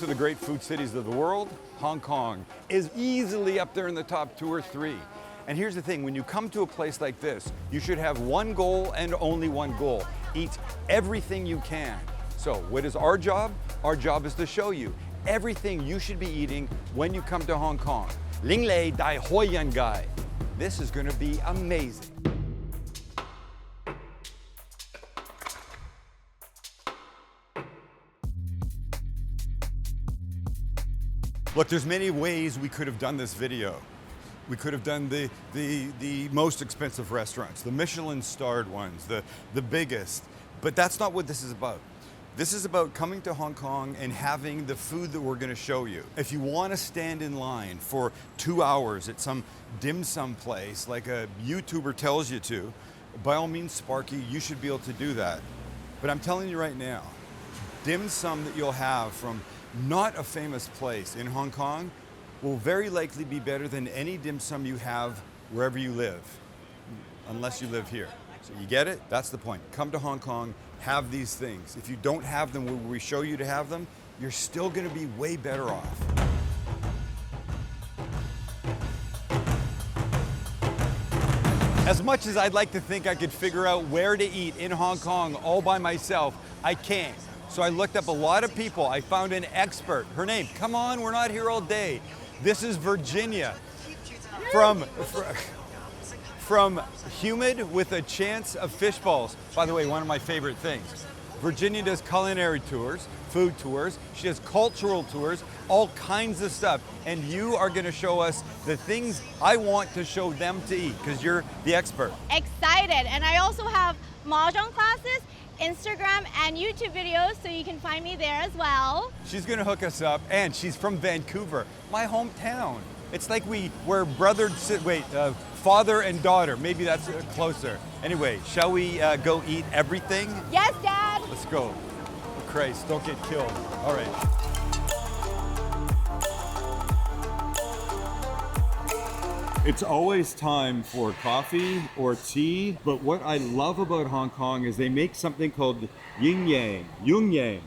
of the great food cities of the world, Hong Kong is easily up there in the top 2 or 3. And here's the thing, when you come to a place like this, you should have one goal and only one goal. Eat everything you can. So what is our job? Our job is to show you everything you should be eating when you come to Hong Kong. Ling Lei Dai Hoi Yan Gai. This is gonna be amazing. Look, there's many ways we could have done this video. We could have done the most expensive restaurants, the Michelin-starred ones, the biggest. But that's not what this is about. This is about coming to Hong Kong and having the food that we're gonna show you. If you wanna stand in line for 2 hours at some dim sum place like a YouTuber tells you to, by all means, Sparky, you should be able to do that. But I'm telling you right now, dim sum that you'll have from not a famous place in Hong Kong will very likely be better than any dim sum you have wherever you live, unless you live here. So you get it? That's the point. Come to Hong Kong, have these things. If you don't have them where we show you to have them, you're still gonna be way better off. As much as I'd like to think I could figure out where to eat in Hong Kong all by myself, I can't. So I looked up a lot of people. I found an expert. Her name, come on, we're not here all day. This is Virginia from Humid with a Chance of Fish Balls. By the way, one of my favorite things. Virginia does culinary tours, food tours. She does cultural tours, all kinds of stuff. And you are gonna show us the things I want to show them to eat, because you're the expert. Excited. And I also have mahjong classes, Instagram and YouTube videos, so you can find me there as well. She's gonna hook us up, and she's from Vancouver, my hometown. It's like we're father and daughter. Maybe that's closer. Anyway, shall we go eat everything? Yes, Dad. Let's go. Oh, Christ, don't get killed. All right. It's always time for coffee or tea, but what I love about Hong Kong is they make something called yin yang, yung yang,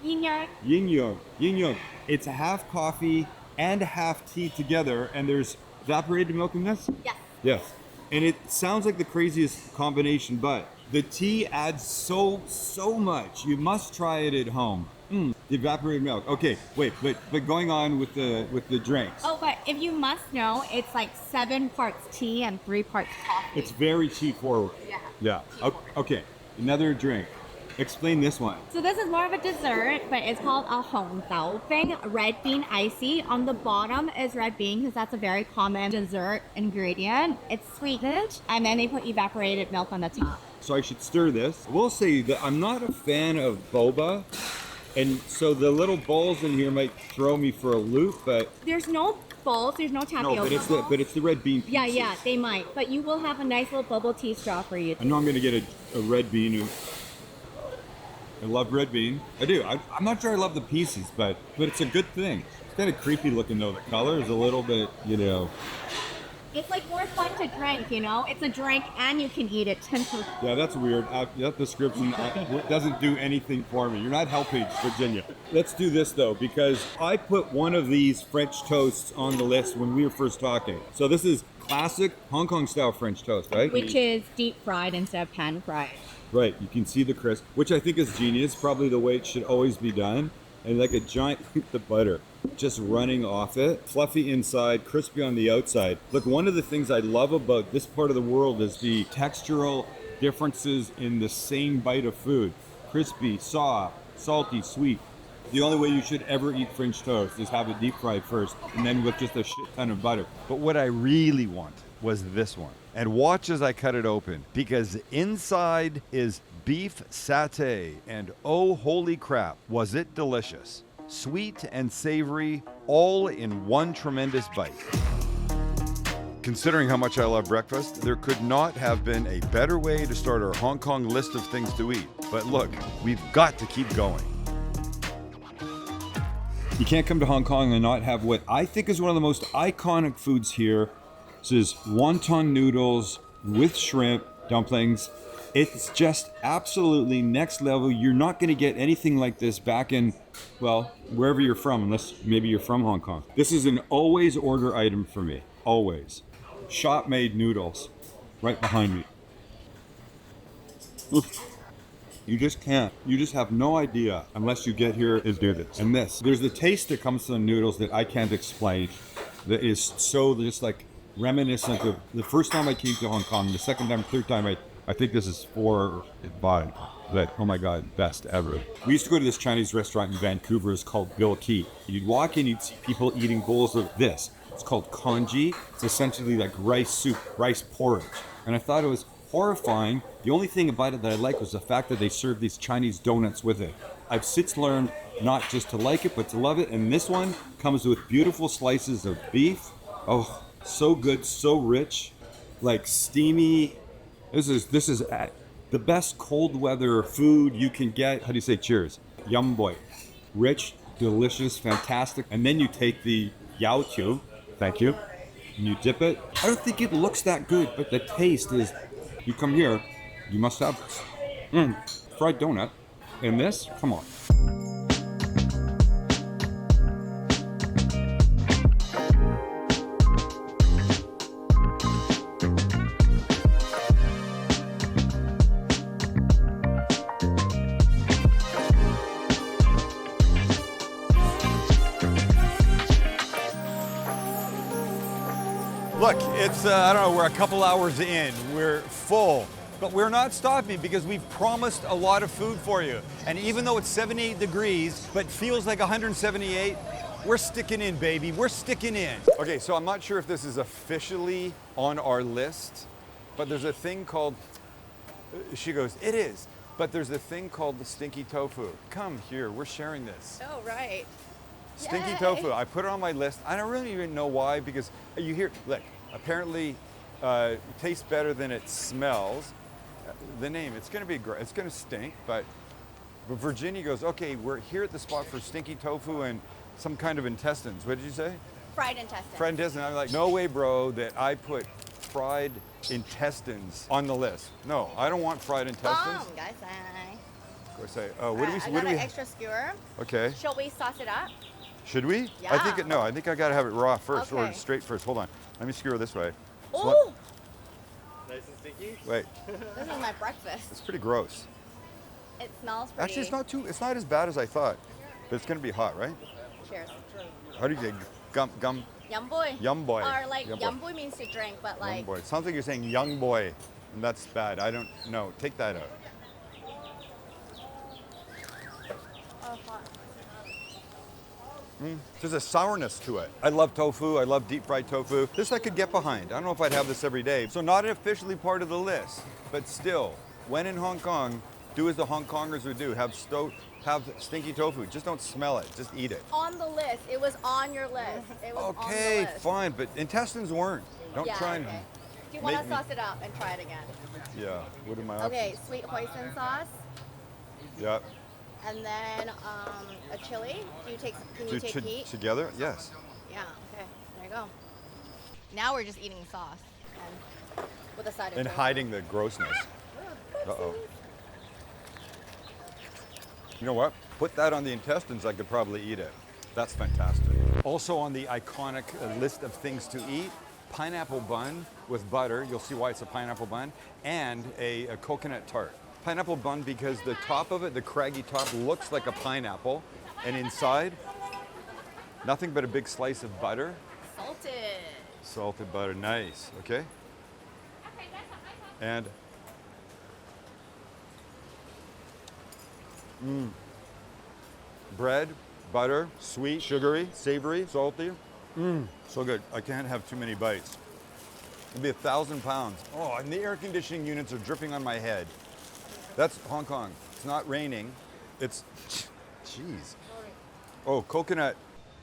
Yin yang. yin yang, yin yang. It's half coffee and half tea together, and there's evaporated milk in this? Yes. Yes. And it sounds like the craziest combination, but the tea adds so much. You must try it at home. The evaporated milk. Okay, wait, but going on with the drinks. Oh, but if you must know, it's like 7 parts tea and 3 parts coffee. It's very tea forward. Yeah. Yeah. Okay. Another drink. Explain this one. So this is more of a dessert, but it's called a Hong Dao Bing, red bean icy. On the bottom is red bean because that's a very common dessert ingredient. It's sweetened, and then they put evaporated milk on the top. So I should stir this. I will say that I'm not a fan of boba, and so the little balls in here might throw me for a loop, but There's no bowls, there's no tapioca. no, but it's the red bean pieces. Yeah, they might. But you will have a nice little bubble tea straw for you. I know I'm gonna get a red bean. I love red bean. I do. I'm not sure I love the pieces, but it's a good thing. It's kind of creepy looking though. The color is a little bit, It's like more fun to drink, It's a drink and you can eat it 10%. Yeah, that's weird. That description doesn't do anything for me. You're not helping, Virginia. Let's do this though, because I put one of these French toasts on the list when we were first talking. So this is classic Hong Kong style French toast, right? Which is deep fried instead of pan fried. Right, you can see the crisp, which I think is genius, probably the way it should always be done. And like a giant piece of butter just running off it, fluffy inside, crispy on the outside. Look, one of the things I love about this part of the world is the textural differences in the same bite of food. Crispy, soft, salty, sweet. The only way you should ever eat French toast is have it deep fried first, and then with just a shit ton of butter. But what I really want was this one. And watch as I cut it open, because inside is beef satay, and oh holy crap, was it delicious. Sweet and savory, all in one tremendous bite. Considering how much I love breakfast, there could not have been a better way to start our Hong Kong list of things to eat. But look, we've got to keep going. You can't come to Hong Kong and not have what I think is one of the most iconic foods here. This is wonton noodles with shrimp dumplings. It's just absolutely next level. You're not going to get anything like this back in Well, wherever you're from, unless maybe you're from Hong Kong. This is an always order item for me. Always. Shop made noodles. Right behind me. Oof. You just can't. You just have no idea unless you get here is do this. And this. There's the taste that comes to the noodles that I can't explain. That is so just like reminiscent of the first time I came to Hong Kong, the second time, third time I think this is 4 or 5. That, oh my God, best ever. We used to go to this Chinese restaurant in Vancouver. It's called Bill Key. You'd walk in, you'd see people eating bowls of this. It's called congee. It's essentially like rice soup, rice porridge. And I thought it was horrifying. The only thing about it that I liked was the fact that they served these Chinese donuts with it. I've since learned not just to like it, but to love it. And this one comes with beautiful slices of beef. Oh, so good, so rich, like steamy. This is the best cold weather food you can get. How do you say cheers? Yum boy. Rich, delicious, fantastic. And then you take the yao qiu, thank you, and you dip it. I don't think it looks that good, but the taste is, you come here, you must have this. Fried donut. And this, come on. Look, it's, I don't know, we're a couple hours in, we're full, but we're not stopping because we've promised a lot of food for you. And even though it's 78 degrees, but feels like 178, we're sticking in, baby, we're sticking in. Okay, so I'm not sure if this is officially on our list, but there's a thing called, she goes, it is, but there's a thing called the stinky tofu. Come here, we're sharing this. Oh, right. Stinky Yay. tofu. I put it on my list. I don't really even know why, because you hear, look, apparently it tastes better than it smells. The name, it's going to be great. It's going to stink, but Virginia goes, okay, we're here at the spot for stinky tofu and some kind of intestines. What did you say? Fried intestines. Fried intestines. I'm like, no way, bro, that I put fried intestines on the list. No, I don't want fried intestines. Guys, Of course, what do we? I What got do an we? extra skewer. Okay. Shall we sauce it up? Should we? Yeah. I think no. I think I gotta have it raw first or Okay. straight first. Hold on. Let me skewer this way. Oh, Nice and sticky. Wait, this is my breakfast. it's pretty gross. It smells pretty. Actually, it's not too. It's not as bad as I thought. But it's gonna be hot, right? Cheers. How do you say gum? Yum boy. Yum boy. Or like Yum boy. yum boy means to drink, but like Young boy. It sounds like you're saying young boy, and that's bad. I don't know. Take that out. oh, hot. There's a sourness to it. I love tofu. I love deep fried tofu. This I could get behind. I don't know if I'd have this every day. So not officially part of the list, but still, when in Hong Kong, do as the Hong Kongers would do. Have stinky tofu. Just don't smell it. Just eat it. On the list. It was on your list. It was on the Okay, list. fine, but intestines weren't. Don't Yeah, try and okay. Do you want make to me- sauce it up and try it again? Yeah. What are my options? Okay, sweet hoisin sauce, Yeah. and then a chili. Can you take heat? Together? Yes. Yeah. Okay. There you go. Now we're just eating sauce and with a side of And tofu. hiding the grossness. Uh-oh. You know what? Put that on the intestines, I could probably eat it. That's fantastic. Also on the iconic list of things to eat, pineapple bun with butter. You'll see why it's a pineapple bun. And a coconut tart. Pineapple bun because the top of it, the craggy top, looks like a pineapple. And inside, nothing but a big slice of butter. Salted. Salted butter, nice. Okay. And bread, butter, sweet, sugary, savory, salty. So good. I can't have too many bites. It'd be 1,000 pounds. Oh, and the air conditioning units are dripping on my head. That's Hong Kong. It's not raining. It's, jeez. Oh, coconut.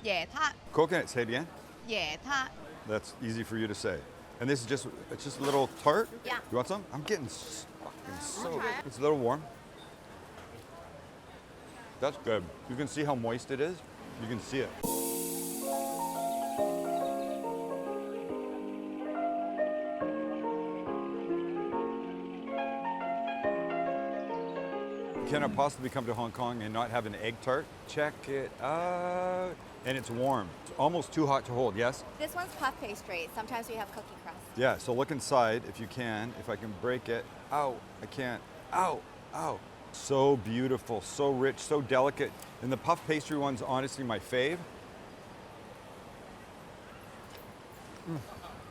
椰撻 Coconut, say it again. 椰撻 That's easy for you to say. And this is it's just a little tart? Yeah. You want some? I'm getting fucking so, try it. it's a little warm. That's good. You can see how moist it is. You can see it. cannot possibly come to Hong Kong and not have an egg tart. Check it out. And it's warm. It's almost too hot to hold, yes? This one's puff pastry. Sometimes we have cookie crust. Yeah, so look inside if you can, if I can break it. Ow, I can't. Ow, ow. So beautiful, so rich, so delicate. And the puff pastry one's honestly my fave.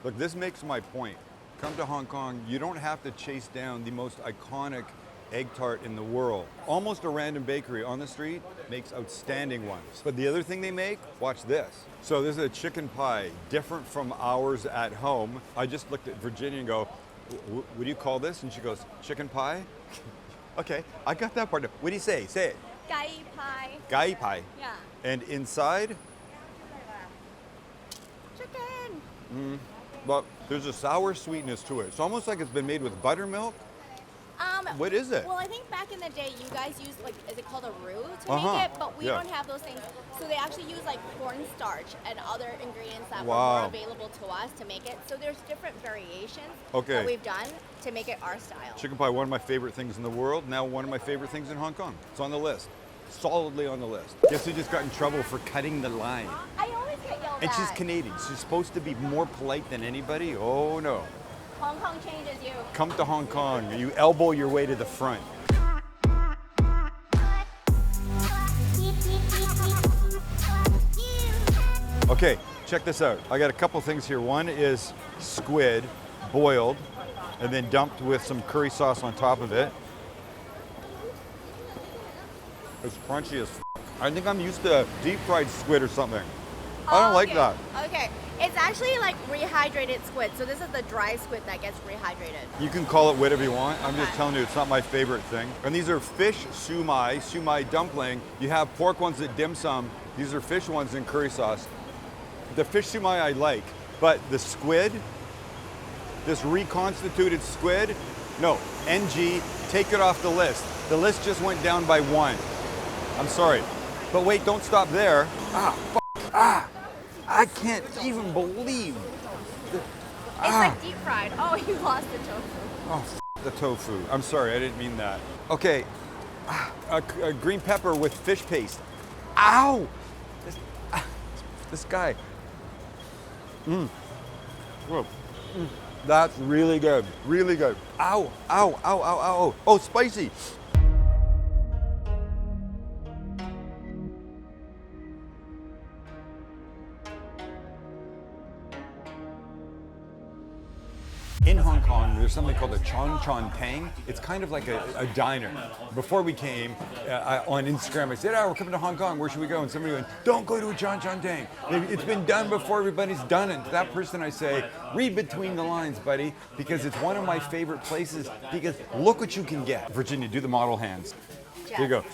Look, this makes my point. Come to Hong Kong, you don't have to chase down the most iconic egg tart in the world. Almost a random bakery on the street makes outstanding ones. But the other thing they make, watch this. So this is a chicken pie, different from ours at home. I just looked at Virginia and go, what do you call this? And she goes, chicken pie? Okay, I got that part. What do you say? Say it. Gai pie. Gai pie. Yeah. And inside, Chicken. well, there's a sour sweetness to it. It's almost like it's been made with buttermilk. What is it? Well, I think back in the day, you guys used like, is it called a roux to Uh-huh. make it? But we Yeah. don't have those things. So they actually use like cornstarch and other ingredients that were Wow. more available to us to make it. So there's different variations Okay. that we've done to make it our style. Chicken pie, one of my favorite things in the world. Now one of my favorite things in Hong Kong. It's on the list. Solidly on the list. Guess who just got in trouble for cutting the line? I always get yelled And at. she's Canadian. She's supposed to be more polite than anybody. Oh no. Hong Kong changes you. Come to Hong Kong. You elbow your way to the front. Okay, check this out. I got a couple things here. One is squid, boiled, and then dumped with some curry sauce on top of it. It's crunchy as f. I think I'm used to deep fried squid or something. I don't like okay. that. Okay. It's actually like rehydrated squid. So this is the dry squid that gets rehydrated. You can call it whatever you want. I'm just Okay. telling you, it's not my favorite thing. And these are fish sumai dumpling. You have pork ones at dim sum. These are fish ones in curry sauce. The fish sumai I like, but the squid, this reconstituted squid, no, NG, take it off the list. The list just went down by one. I'm sorry. But wait, don't stop there. I can't even believe. It's like deep fried. Oh, you lost the tofu. Oh, the tofu. I'm sorry, I didn't mean that. Okay, a green pepper with fish paste. Ow! This guy. Whoa. That's really good, really good. Ow, ow, ow, ow, ow. Oh, spicy. In Hong Kong, there's something called a Chon Chon Tang. It's kind of like a diner. Before we came, on Instagram, I said, we're coming to Hong Kong, where should we go? And somebody went, don't go to a Chon Chon Tang. It's been done before, everybody's done it. To that person I say, read between the lines, buddy, because it's one of my favorite places, because look what you can get. Virginia, do the model hands. Here you go.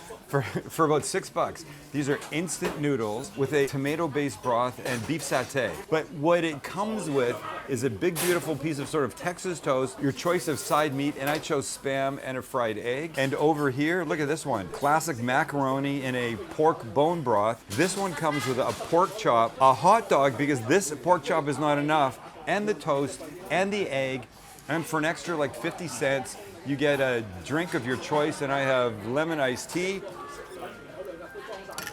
For about $6. These are instant noodles with a tomato-based broth and beef satay. But what it comes with is a big, beautiful piece of sort of Texas toast, your choice of side meat, and I chose Spam and a fried egg. And over here, look at this one. Classic macaroni in a pork bone broth. This one comes with a pork chop, a hot dog, because this pork chop is not enough, and the toast, and the egg. And for an extra like 50 cents, you get a drink of your choice, and I have lemon iced tea.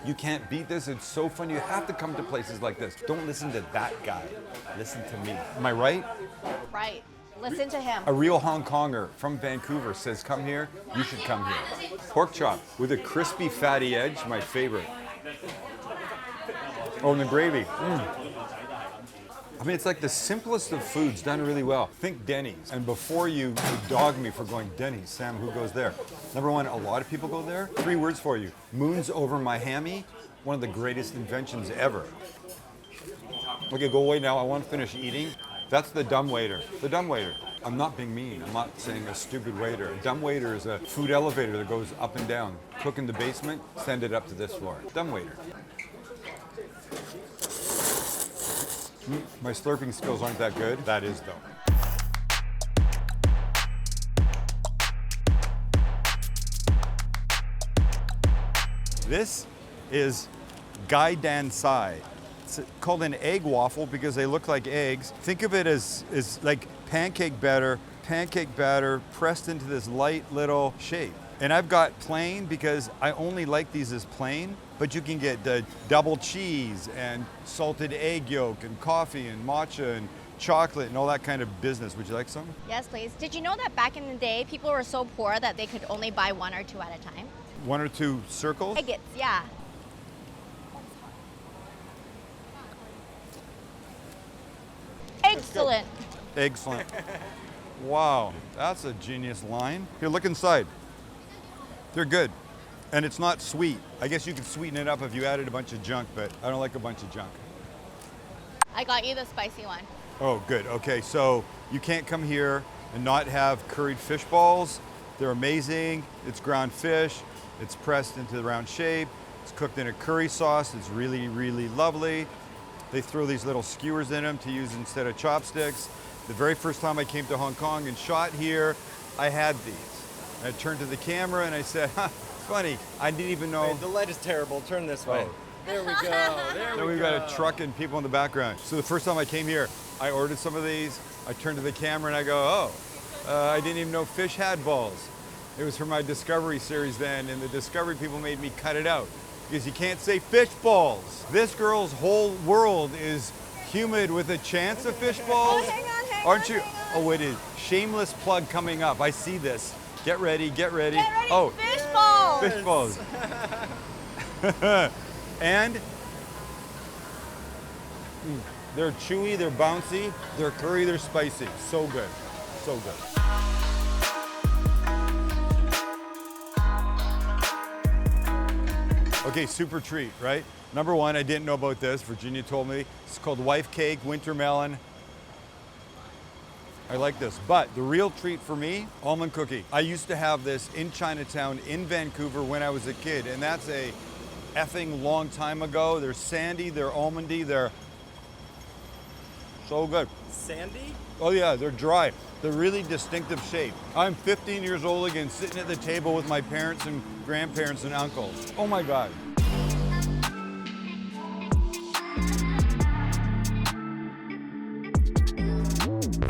You can't beat this. It's so fun. You have to come to places like this. Don't listen to that guy. Listen to me. Am I right? Right. Listen to him. A real Hong Konger from Vancouver says, come here, you should come here. Pork chop with a crispy, fatty edge, my favorite. Oh, and the gravy. I mean, it's like the simplest of foods done really well. Think Denny's. And before you dog me for going Denny's, Sam, who goes there? Number one, a lot of people go there. 3 words for you. Moons over my hammy. One of the greatest inventions ever. Okay, go away now. I want to finish eating. That's the dumb waiter. The dumb waiter. I'm not being mean. I'm not saying a stupid waiter. A dumb waiter is a food elevator that goes up and down. Cook in the basement, send it up to this floor. Dumb waiter. My slurping skills aren't that good. That is, though. This is Gai Dan Sai. It's called an egg waffle because they look like eggs. Think of it as like pancake batter pressed into this light little shape. And I've got plain because I only like these as plain, but you can get the double cheese and salted egg yolk and coffee and matcha and chocolate and all that kind of business. Would you like some? Yes, please. Did you know that back in the day, people were so poor that they could only buy one or two at a time? One or two circles? Nuggets, yeah. Excellent. Excellent. Wow, that's a genius line. Here, look inside. They're good. And it's not sweet. I guess you could sweeten it up if you added a bunch of junk, but I don't like a bunch of junk. I got you the spicy one. Oh, good. Okay, so you can't come here and not have curried fish balls. They're amazing. It's ground fish. It's pressed into the round shape. It's cooked in a curry sauce. It's really, really lovely. They throw these little skewers in them to use instead of chopsticks. The very first time I came to Hong Kong and shot here, I had these. I turned to the camera and I said, funny, I didn't even know. Wait, the light is terrible. Turn this way. Oh. There we go. There Now we we've go. got a truck and people in the background. So the first time I came here, I ordered some of these. I turned to the camera and I go, I didn't even know fish had balls. It was for my Discovery series then, and the Discovery people made me cut it out because you can't say fish balls. This girl's whole world is humid with a chance of fish balls. Aren't you? Oh, it is. Shameless plug coming up. I see this. Get ready, get ready. Get ready, Oh, fish balls! fish balls. And they're chewy, they're bouncy, they're curry, they're spicy. So good, so good. Okay, super treat, right? Number one, I didn't know about this. Virginia told me. It's called wife cake, winter melon. I like this, but the real treat for me, almond cookie. I used to have this in Chinatown in Vancouver when I was a kid, and that's a effing long time ago. They're sandy, they're almondy, they're so good. Sandy? Oh yeah, they're dry. They're really distinctive shape. I'm 15 years old again, sitting at the table with my parents and grandparents and uncles. Oh my God.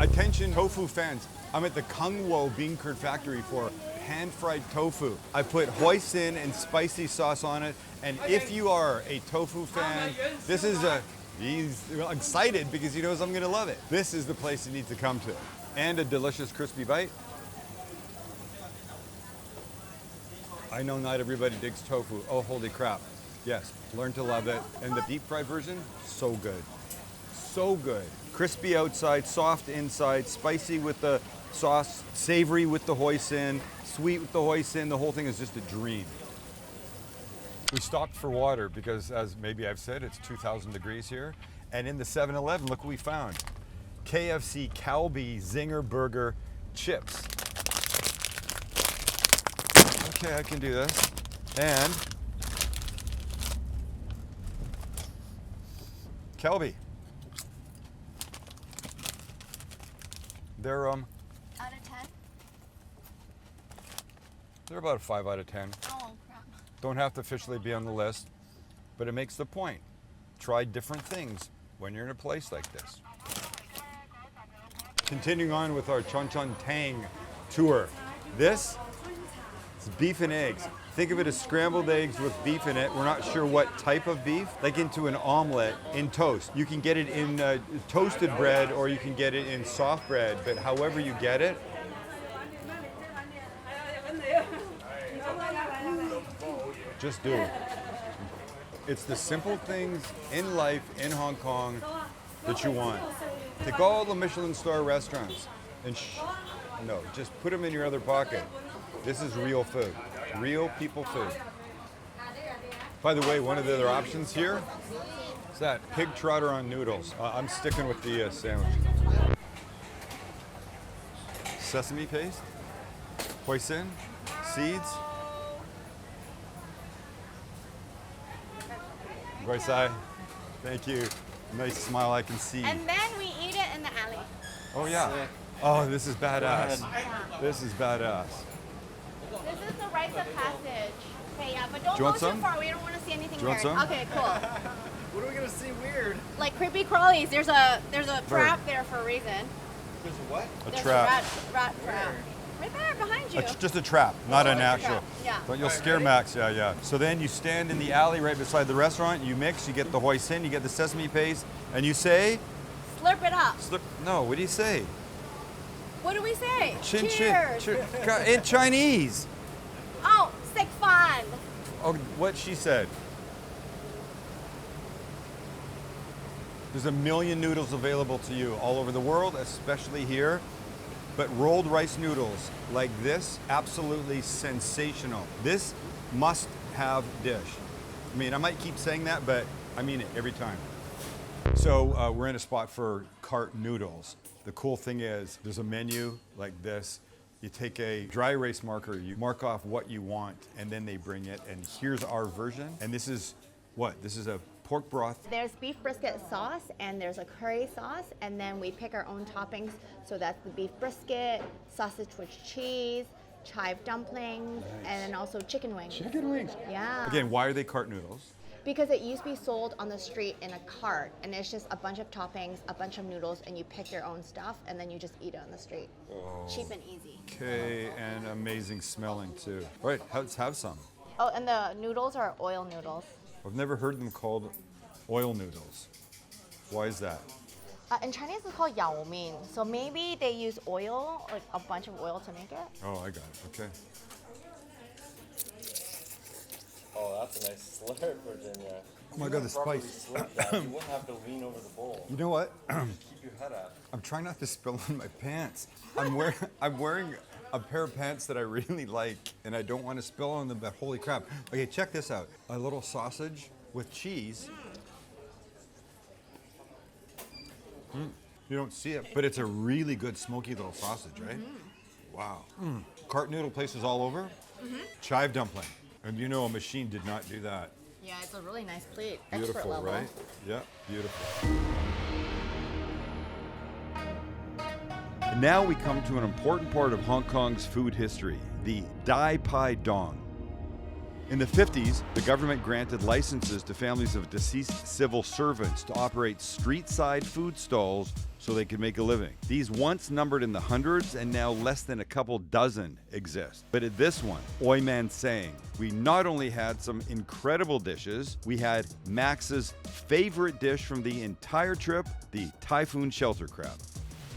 Attention tofu fans, I'm at the Kung Wo bean curd factory for pan-fried tofu. I put hoisin and spicy sauce on it, and if you are a tofu fan, this is he's excited because he knows I'm gonna love it. This is the place you need to come to. And a delicious crispy bite. I know not everybody digs tofu. Oh, holy crap. Yes, learn to love it. And the deep fried version, so good. So good. Crispy outside, soft inside, spicy with the sauce, savory with the hoisin, sweet with the hoisin. The whole thing is just a dream. We stopped for water because, as maybe I've said, it's 2,000 degrees here. And in the 7-Eleven, look what we found. KFC Calbee Zinger Burger chips. Okay, I can do this. And Calbee. They're Out of 10? they're about a 5 out of 10. Oh, crap. Don't have to officially be on the list, but it makes the point. Try different things when you're in a place like this. Continuing on with our Chon Chon Tang tour. This is beef and eggs. Think of it as scrambled eggs with beef in it. We're not sure what type of beef, like into an omelet in toast. You can get it in toasted bread or you can get it in soft bread, but however you get it, just do it. It's the simple things in life in Hong Kong that you want. Take all the Michelin star restaurants and no, just put them in your other pocket. This is real food, real people food. By the way, one of the other options here is that pig trotter on noodles. I'm sticking with the sandwich. Sesame paste, hoisin, seeds. Goisai, thank you. Nice smile I can see. And then we eat it in the alley. Oh yeah. Oh, this is badass. This is badass. This is the rites of passage. Okay, yeah, but don't Do you go want too some? far. We don't want to see anything Do you want weird. some? Okay, cool. What are we gonna see weird? Like creepy crawlies. There's a trap there for a reason. There's a what? A There's trap. a rat trap. Right there behind you. It's just a trap, not an it's a actual. trap, yeah. But you'll Alright, scare ready? Max, yeah. So then you stand in the alley right beside the restaurant, you mix, you get the hoisin, you get the sesame paste, and you say, Slurp it up. no, what do you say? What do we say? Chin Cheers. chin. God, in Chinese. Oh, sick fun. Oh, what she said. There's a million noodles available to you all over the world, especially here. But rolled rice noodles like this, absolutely sensational. This must-have dish. I mean, I might keep saying that, but I mean it every time. So we're in a spot for cart noodles. The cool thing is there's a menu like this. You take a dry erase marker, you mark off what you want, and then they bring it. And here's our version. And this is what? This is a pork broth. There's beef brisket sauce and there's a curry sauce, and then we pick our own toppings. So that's the beef brisket, sausage with cheese, chive dumplings, and then also chicken wings. Chicken wings. Yeah. Again, why are they cart noodles? Because it used to be sold on the street in a cart, and it's just a bunch of toppings, a bunch of noodles, and you pick your own stuff, and then you just eat it on the street. Cheap and easy. Okay, and amazing smelling too. All right, let's have some. Oh, and the noodles are oil noodles. I've never heard them called oil noodles. Why is that? In Chinese, it's called yao min. So maybe they use oil, like a bunch of oil to make it. Oh, I got it. Okay. Oh, that's a nice slurp, Virginia. Oh my God, the spice. Slurp that. You wouldn't have to lean over the bowl. You know what? Keep your head up. I'm trying not to spill on my pants. I'm wearing a pair of pants that I really like, and I don't want to spill on them, but holy crap. Okay, check this out. A little sausage with cheese. You don't see it, but it's a really good smoky little sausage, right? Wow. Cart noodle places all over. Chive dumpling. And you know a machine did not do that. Yeah, it's a really nice plate. Expert Beautiful, level. right? Yeah, beautiful. And now we come to an important part of Hong Kong's food history, the Dai Pai Dong. In the 50s, the government granted licenses to families of deceased civil servants to operate street-side food stalls so they could make a living. These once numbered in the hundreds and now less than a couple dozen exist. But at this one, Oi Man Sang, we not only had some incredible dishes, we had Max's favorite dish from the entire trip, the Typhoon Shelter Crab.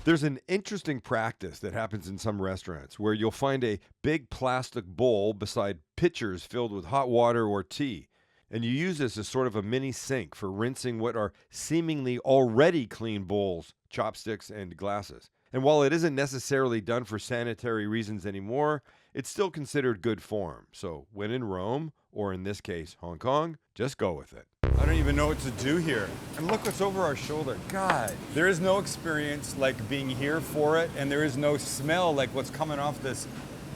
There's an interesting practice that happens in some restaurants where you'll find a big plastic bowl beside pitchers filled with hot water or tea. And you use this as sort of a mini sink for rinsing what are seemingly already clean bowls, chopsticks, and glasses. And while it isn't necessarily done for sanitary reasons anymore, it's still considered good form. So when in Rome, or in this case, Hong Kong, just go with it. I don't even know what to do here. And look what's over our shoulder. God, there is no experience like being here for it, and there is no smell like what's coming off this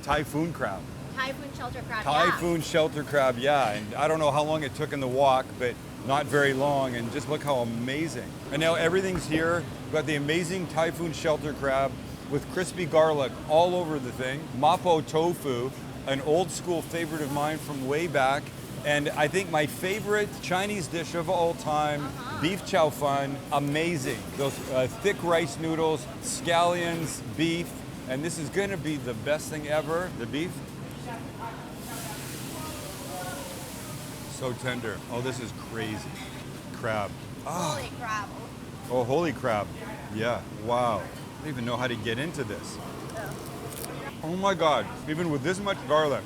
typhoon crab. Typhoon shelter crab. Typhoon shelter crab, yeah. And I don't know how long it took in the walk, but not very long. And just look how amazing. And now everything's here. We've got the amazing typhoon shelter crab with crispy garlic all over the thing. Mapo tofu, an old school favorite of mine from way back. And I think my favorite Chinese dish of all time, beef chow fun, amazing. Those thick rice noodles, scallions, beef, and this is gonna be the best thing ever. The beef, so tender. Oh, this is crazy. Crab. Holy crap. Oh, holy crab. Yeah, wow. I don't even know how to get into this. Oh my God, even with this much garlic,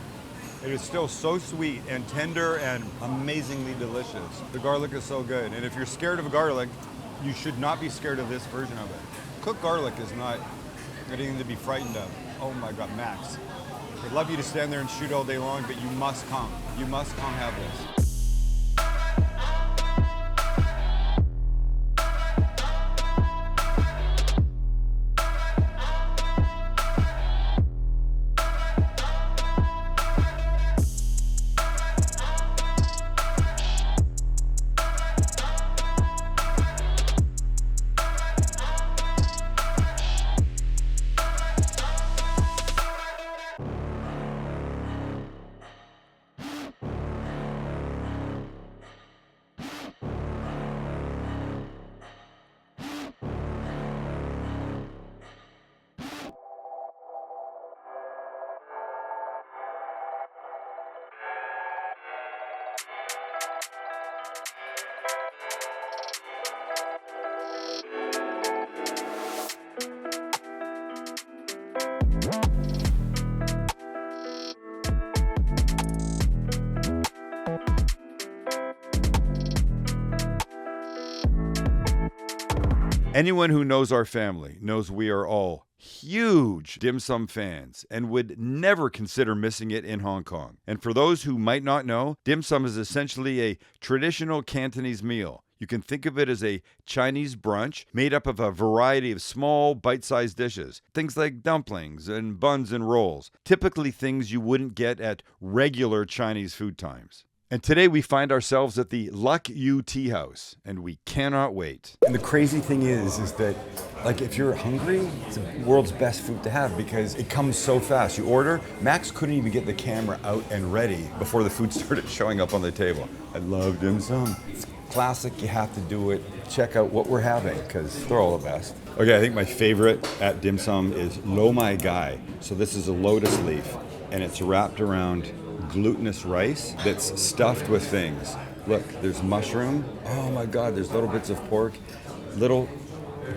it is still so sweet and tender and amazingly delicious. The garlic is so good. And if you're scared of garlic, you should not be scared of this version of it. Cooked garlic is not anything to be frightened of. Oh my God, Max. I'd love you to stand there and shoot all day long, but you must come. You must come have this. Anyone who knows our family knows we are all huge dim sum fans and would never consider missing it in Hong Kong. And for those who might not know, dim sum is essentially a traditional Cantonese meal. You can think of it as a Chinese brunch made up of a variety of small, bite-sized dishes. Things like dumplings and buns and rolls. Typically things you wouldn't get at regular Chinese food times. And today we find ourselves at the Luck Yu Tea House, and we cannot wait. And the crazy thing is that, like, if you're hungry, it's the world's best food to have because it comes so fast. You order, Max couldn't even get the camera out and ready before the food started showing up on the table. I love dim sum. It's classic, you have to do it. Check out what we're having because they're all the best. Okay, I think my favorite at dim sum is Lo Mai Gai. So this is a lotus leaf, and it's wrapped around glutinous rice that's stuffed with things. Look, there's mushroom. Oh my God, there's little bits of pork, little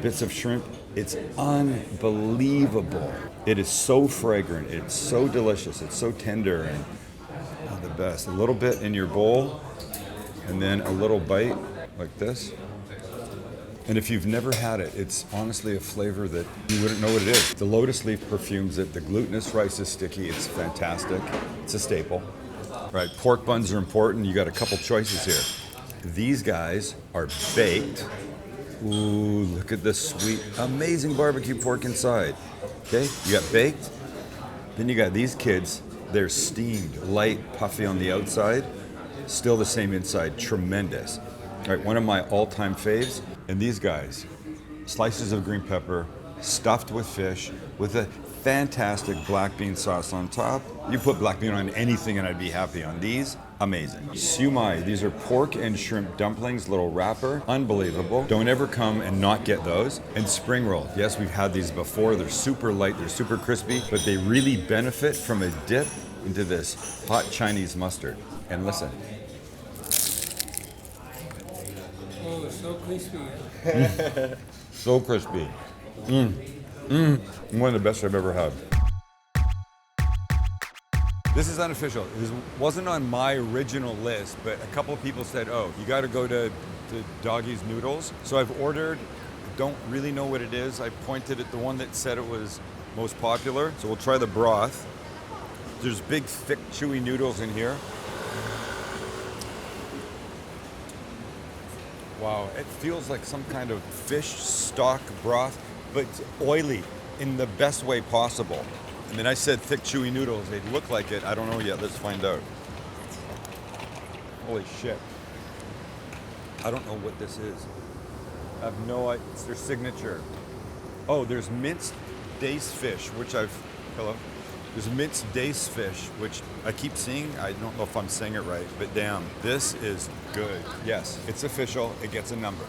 bits of shrimp. It's unbelievable. It is so fragrant. It's so delicious. It's so tender and the best. A little bit in your bowl and then a little bite like this. And if you've never had it, it's honestly a flavor that you wouldn't know what it is. The lotus leaf perfumes it. The glutinous rice is sticky. It's fantastic. It's a staple. Right, pork buns are important. You got a couple choices here. These guys are baked. Ooh, look at this sweet, amazing barbecue pork inside. Okay, you got baked. Then you got these kids. They're steamed, light, puffy on the outside. Still the same inside, tremendous. All right, one of my all-time faves. And these guys, slices of green pepper, stuffed with fish, with a fantastic black bean sauce on top. You put black bean on anything and I'd be happy. On these, amazing. Siu mai, these are pork and shrimp dumplings, little wrapper, unbelievable. Don't ever come and not get those. And spring roll, yes, we've had these before. They're super light, they're super crispy, but they really benefit from a dip into this hot Chinese mustard. And listen. Oh, it's so crispy. So crispy. One of the best I've ever had. This is unofficial. This wasn't on my original list, but a couple of people said, oh, you got to go to Doggy's Noodles. So I've ordered, don't really know what it is. I pointed at the one that said it was most popular. So we'll try the broth. There's big, thick, chewy noodles in here. Wow, it feels like some kind of fish stock broth, but oily in the best way possible. I mean, I said thick, chewy noodles. They look like it. I don't know yet. Let's find out. Holy shit. I don't know what this is. I have no idea. It's their signature. Oh, there's minced dace fish, which hello? There's minced dace fish, which I keep seeing. I don't know if I'm saying it right, but damn, this is good. Yes, it's official. It gets a number.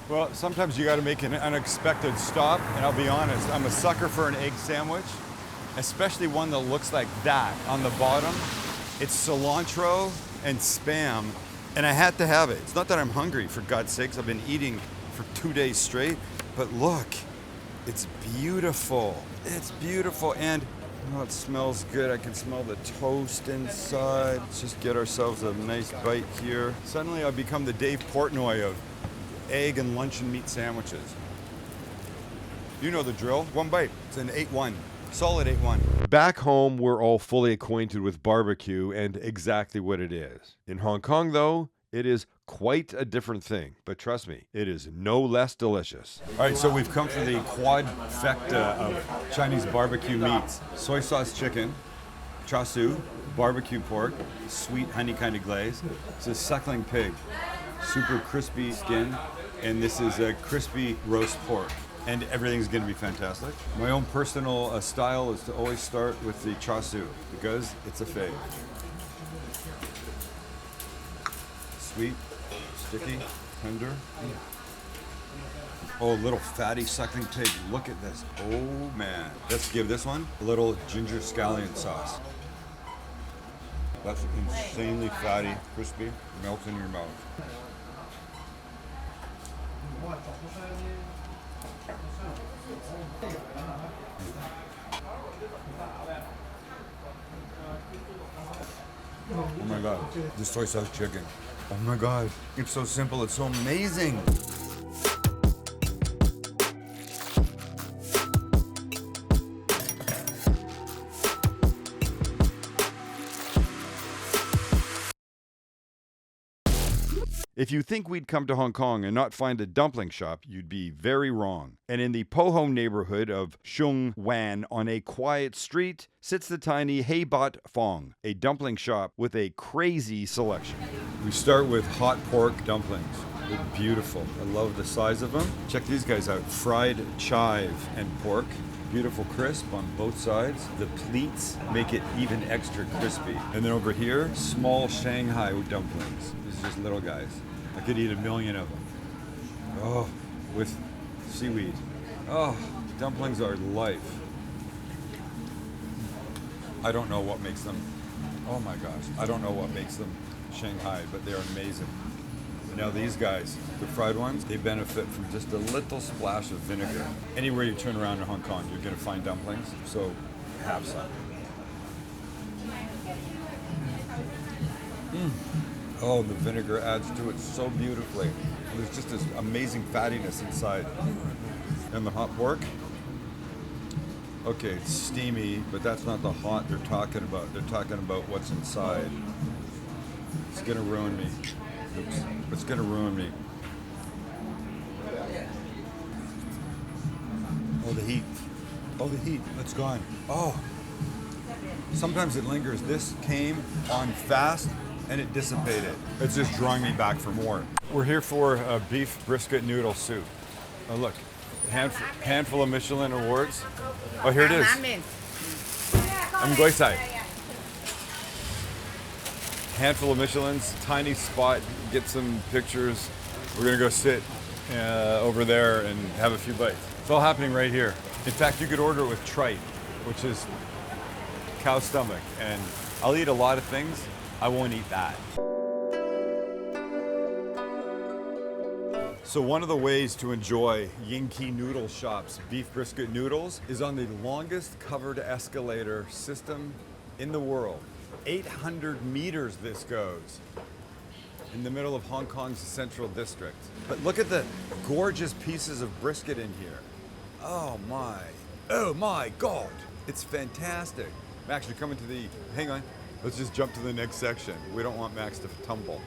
Well, sometimes you got to make an unexpected stop, and I'll be honest, I'm a sucker for an egg sandwich, especially one that looks like that on the bottom. It's cilantro and Spam, and I had to have it. It's not that I'm hungry, for God's sakes. I've been eating for 2 days straight, but look, it's beautiful. It's beautiful, and oh, it smells good. I can smell the toast inside. Let's just get ourselves a nice bite here. Suddenly I've become the Dave Portnoy of egg and luncheon meat sandwiches. You know the drill. One bite. It's an 8-1. Solid 8-1. Back home, we're all fully acquainted with barbecue and exactly what it is. In Hong Kong, though, it is quite a different thing. But trust me, it is no less delicious. All right, so we've come for the quadfecta of Chinese barbecue meats. Soy sauce chicken, char siu, barbecue pork, sweet honey kind of glaze. It's a suckling pig, super crispy skin, and this is a crispy roast pork. And everything's gonna be fantastic. My own personal style is to always start with the char siu because it's a fave. Sweet, sticky, tender. Oh, little fatty suckling pig. Look at this. Oh man. Let's give this one a little ginger scallion sauce. That's insanely fatty, crispy, melts in your mouth. Oh my God, this soy sauce chicken. Oh my God, it's so simple, it's so amazing. If you think we'd come to Hong Kong and not find a dumpling shop, you'd be very wrong. And in the Po Hong neighborhood of Sheung Wan, on a quiet street, sits the tiny Hei Bat Fong, a dumpling shop with a crazy selection. We start with hot pork dumplings. They're beautiful. I love the size of them. Check these guys out. Fried chive and pork. Beautiful crisp on both sides. The pleats make it even extra crispy. And then over here, small Shanghai dumplings. These are just little guys. I could eat 1 million of them. Oh, with seaweed. Oh, dumplings are life. I don't know what makes them, oh my gosh, I don't know what makes them Shanghai, but they're amazing. Now these guys, the fried ones, they benefit from just a little splash of vinegar. Anywhere you turn around in Hong Kong, you're gonna find dumplings, so have some. Oh, the vinegar adds to it so beautifully. There's just this amazing fattiness inside. And the hot pork, okay, it's steamy, but that's not the hot they're talking about. They're talking about what's inside. It's gonna ruin me. Oops. It's gonna ruin me. Oh, the heat. Oh, the heat. It's gone. Oh. Sometimes it lingers. This came on fast and it dissipated. It's just drawing me back for more. We're here for a beef brisket noodle soup. Oh, look. Handful of Michelin awards. Oh, here it is. I'm Goisai. Handful of Michelins, tiny spot, get some pictures. We're gonna go sit over there and have a few bites. It's all happening right here. In fact, you could order it with tripe, which is cow stomach. And I'll eat a lot of things. I won't eat that. So one of the ways to enjoy Yingqi Noodle Shop's beef brisket noodles is on the longest covered escalator system in the world. 800 meters this goes in the middle of Hong Kong's Central District. But look at the gorgeous pieces of brisket in here. Oh my God. It's fantastic. Max, you're coming to the, hang on. Let's just jump to the next section. We don't want Max to tumble.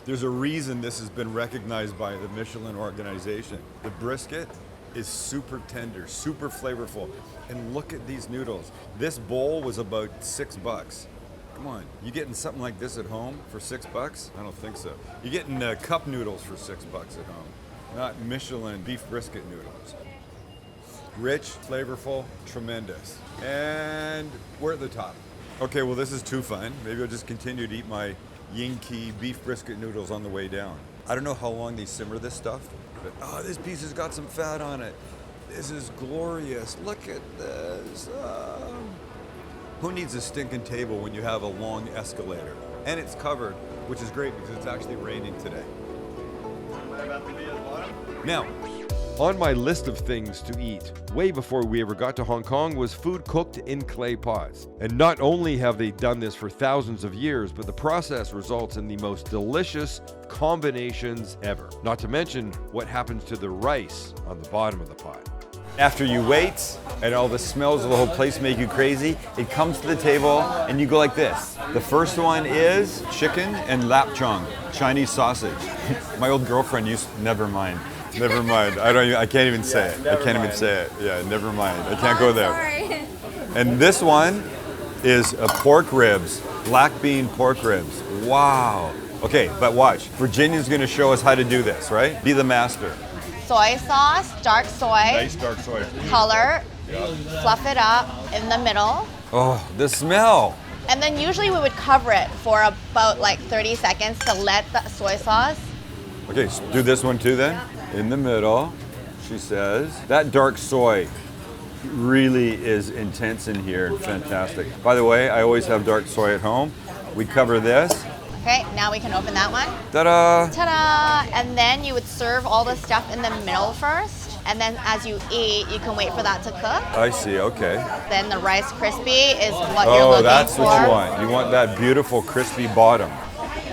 There's a reason this has been recognized by the Michelin organization. The brisket is super tender, super flavorful. And look at these noodles. This bowl was about $6. Come on, you getting something like this at home for $6? I don't think so. You're getting cup noodles for $6 at home, not Michelin beef brisket noodles. Rich, flavorful, tremendous. And we're at the top. Okay, well this is too fun. Maybe I'll just continue to eat my Yingqi beef brisket noodles on the way down. I don't know how long they simmer this stuff, but oh, this piece has got some fat on it. This is glorious. Look at this. Who needs a stinking table when you have a long escalator? And it's covered, which is great because it's actually raining today. Now, on my list of things to eat, way before we ever got to Hong Kong, was food cooked in clay pots. And not only have they done this for thousands of years, but the process results in the most delicious combinations ever. Not to mention what happens to the rice on the bottom of the pot. After you wait and all the smells of the whole place make you crazy, it comes to the table and you go like this. The first one is chicken and lapchung, Chinese sausage. My old girlfriend never mind. I can't even say it. Yeah, never mind. I can't go there. And this one is pork ribs, black bean pork ribs. Wow. Okay, but watch. Virginia's gonna show us how to do this, right? Be the master. Soy sauce, dark soy, Nice dark soy. color, fluff it up in the middle. Oh, the smell. And then usually we would cover it for about like 30 seconds to let the soy sauce. Okay, so do this one too then. In the middle, she says. That dark soy really is intense in here and fantastic. By the way, I always have dark soy at home. We cover this. Okay, now we can open that one. Ta-da! Ta-da! And then you would serve all the stuff in the middle first. And then as you eat, you can wait for that to cook. I see, okay. Then the Rice Krispie is what you're looking for. Oh, that's what you want. You want that beautiful crispy bottom.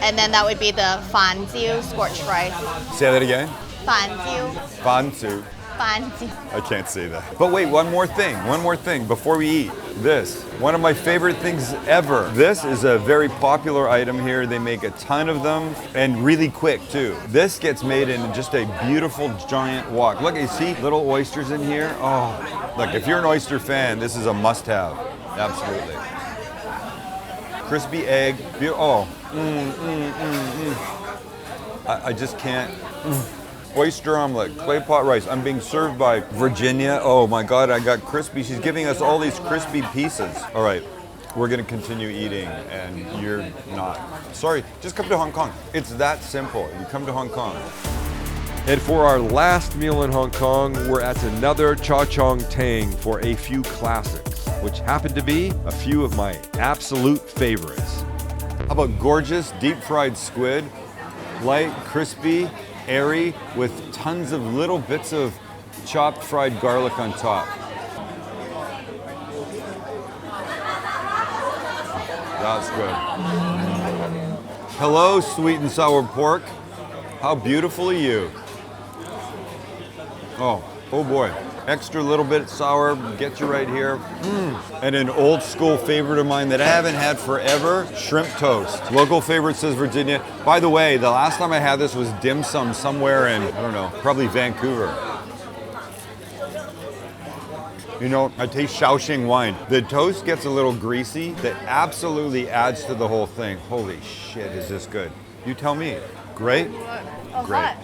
And then that would be the fan jiu, scorched rice. Say that again. Fan jiu. Fansu. fun. I can't say that. But wait, one more thing before we eat. This, one of my favorite things ever. This is a very popular item here. They make a ton of them and really quick too. This gets made in just a beautiful giant wok. Look, you see little oysters in here? Oh, look, if you're an oyster fan, this is a must-have. Absolutely. Crispy egg. I just can't. Oyster omelet, clay pot rice. I'm being served by Virginia. Oh my God, I got crispy. She's giving us all these crispy pieces. All right, we're gonna continue eating and you're not. Sorry, just come to Hong Kong. It's that simple. You come to Hong Kong. And for our last meal in Hong Kong, we're at another Cha Chong Tang for a few classics, which happen to be a few of my absolute favorites. How about gorgeous deep fried squid? Light, crispy, airy, with tons of little bits of chopped fried garlic on top. That's good. Hello, sweet and sour pork. How beautiful are you? Oh boy. Extra little bit sour, gets you right here. And an old school favorite of mine that I haven't had forever, shrimp toast. Local favorite, says Virginia. By the way, the last time I had this was dim sum somewhere in, I don't know, probably Vancouver. You know, I taste Shaoxing wine. The toast gets a little greasy. That absolutely adds to the whole thing. Holy shit, is this good? You tell me. Great? Oh, Great. hot.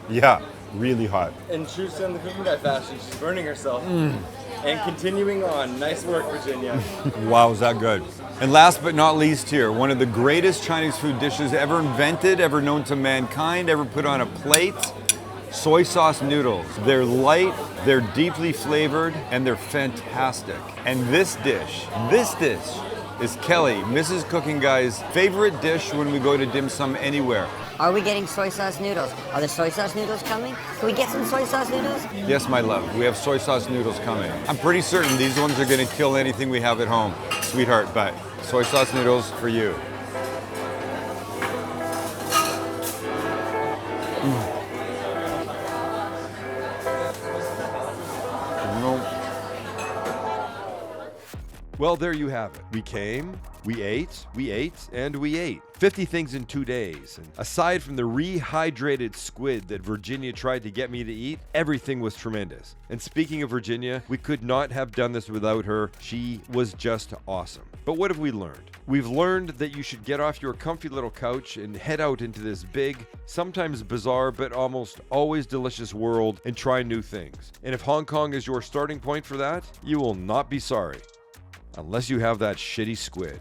Yeah, really hot. In true Sam the Cooking Guy fashion, she's burning herself. And continuing on. Nice work, Virginia. Wow, is that good? And last but not least here, one of the greatest Chinese food dishes ever invented, ever known to mankind, ever put on a plate. Soy sauce noodles. They're light, they're deeply flavored, and they're fantastic. And this dish is Kelly, Mrs. Cooking Guy's favorite dish when we go to dim sum anywhere. Are we getting soy sauce noodles? Are the soy sauce noodles coming? Can we get some soy sauce noodles? Yes, my love, we have soy sauce noodles coming. I'm pretty certain these ones are gonna kill anything we have at home, sweetheart, but soy sauce noodles for you. Well, there you have it. We came, we ate, and we ate. 50 things in 2 days. And aside from the rehydrated squid that Virginia tried to get me to eat, everything was tremendous. And speaking of Virginia, we could not have done this without her. She was just awesome. But what have we learned? We've learned that you should get off your comfy little couch and head out into this big, sometimes bizarre, but almost always delicious world and try new things. And if Hong Kong is your starting point for that, you will not be sorry. Unless you have that shitty squid.